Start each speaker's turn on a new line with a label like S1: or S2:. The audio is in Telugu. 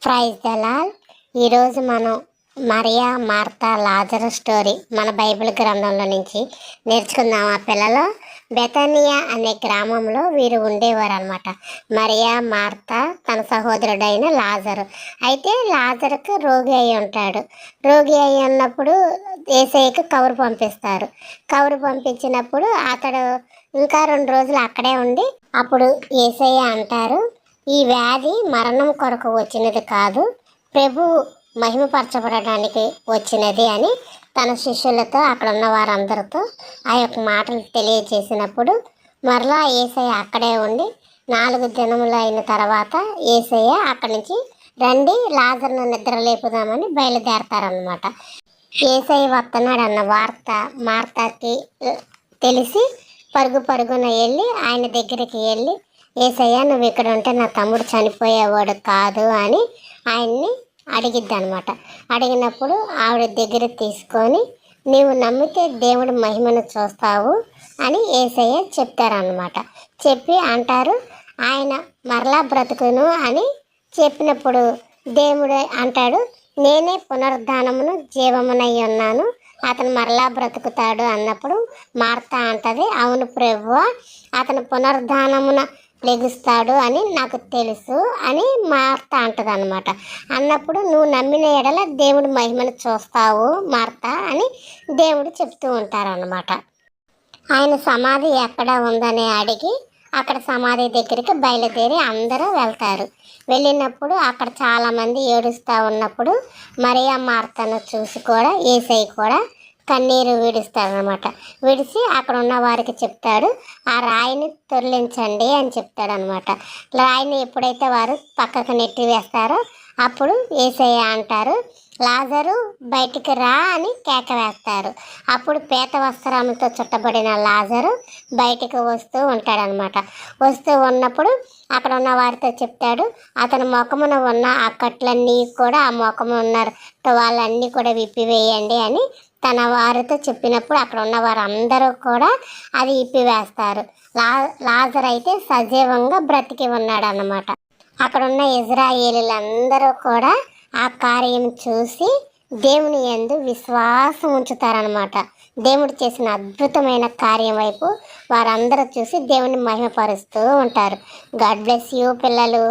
S1: Praise the lord. ఈరోజు మనం మరియా మార్తా లాజరు స్టోరీ మన బైబిల్ గ్రంథంలో నుంచి నేర్చుకుందాం. ఆ పిల్లలు బెతనియా అనే గ్రామంలో వీరు ఉండేవారు అనమాట. మరియా మార్తా తన సహోదరుడైన లాజరు. అయితే లాజరుకు రోగి అయి ఉంటాడు. రోగి అయి ఉన్నప్పుడు యేసయ్యకు కబురు పంపిస్తారు. కబురు పంపించినప్పుడు అతడు ఇంకా 2 రోజులు అక్కడే ఉండి అప్పుడు యేసయ్య అంటారు, ఈ వ్యాధి మరణం కొరకు వచ్చినది కాదు, ప్రభు మహిమపరచబడడానికి వచ్చినది అని తన శిష్యులతో అక్కడ ఉన్న వారందరితో ఆ యొక్క మాటలు తెలియజేసినప్పుడు మరలా యేసయ్య అక్కడే ఉండి 4 దినములు అయిన తర్వాత యేసయ్య అక్కడి నుంచి రండి లాజరును నిద్ర లేపుదామని బయలుదేరతారనమాట. యేసయ్య వస్తున్నాడు అన్న వార్త మార్తాకి తెలిసి పరుగున వెళ్ళి ఆయన దగ్గరికి వెళ్ళి, యేసయ్య నువ్వు ఇక్కడ ఉంటే నా తమ్ముడు చనిపోయేవాడు కాదు అని ఆయన్ని అడిగిద్ది అనమాట. అడిగినప్పుడు ఆవిడ దగ్గర తీసుకొని నీవు నమ్మితే దేవుడి మహిమను చూస్తావు అని యేసయ్య చెప్తారనమాట. చెప్పి అంటారు, ఆయన మరలా బ్రతుకును అని చెప్పినప్పుడు దేవుడు అంటాడు, నేనే పునరుద్ధానమును జీవమునై ఉన్నాను, అతను మరలా బ్రతుకుతాడు అన్నప్పుడు మార్తా అంటది, అవును ప్రభువా, అతను పునరుద్ధానమున లెగుస్తాడు అని నాకు తెలుసు అని మార్తా అంటది అనమాట. అన్నప్పుడు నువ్వు నమ్మిన ఎడల దేవుడి మహిమను చూస్తావు మార్తా అని దేవుడు చెప్తూ ఉంటారనమాట. ఆయన సమాధి ఎక్కడ ఉందని అడిగి అక్కడ సమాధి దగ్గరికి బయలుదేరి అందరూ వెళ్తారు. వెళ్ళినప్పుడు అక్కడ చాలామంది ఏడుస్తూ ఉన్నప్పుడు మరియా మార్తను చూసి కూడా యేసయ్య కూడా కన్నీరు విడుస్తాడనమాట. విడిచి అక్కడ ఉన్న వారికి చెప్తాడు, ఆ రాయిని తొలగించండి అని చెప్తాడనమాట. రాయిని ఎప్పుడైతే వారు పక్కకు నెట్టి వేస్తారో అప్పుడు యేసయ్య అంటారు, లాజరు బయటికి రా అని కేక వేస్తారు. అప్పుడు పీత వస్త్రాలతో చుట్టబడిన లాజరు బయటికి వస్తూ ఉంటాడనమాట. వస్తూ ఉన్నప్పుడు అక్కడ ఉన్న వారితో చెప్తాడు, అతని ముఖమున ఉన్న ఆ కట్లన్నీ కూడా ఆ ముఖము ఉన్న వాళ్ళన్నీ కూడా విప్పివేయండి అని తన వారితో చెప్పినప్పుడు అక్కడ ఉన్న వారందరూ కూడా అది విప్పివేస్తారు. లాజరు అయితే సజీవంగా బ్రతికి ఉన్నాడు అన్నమాట. అక్కడున్న ఇజ్రాయేలీలందరూ కూడా ఆ కార్యం చూసి దేవుని యందు విశ్వాసం ఉంచుతారనమాట. దేవుడు చేసిన అద్భుతమైన కార్యం వైపు వారందరూ చూసి దేవుని మహిమపరుస్తూ ఉంటారు. గాడ్ బ్లెస్ యూ పిల్లలు.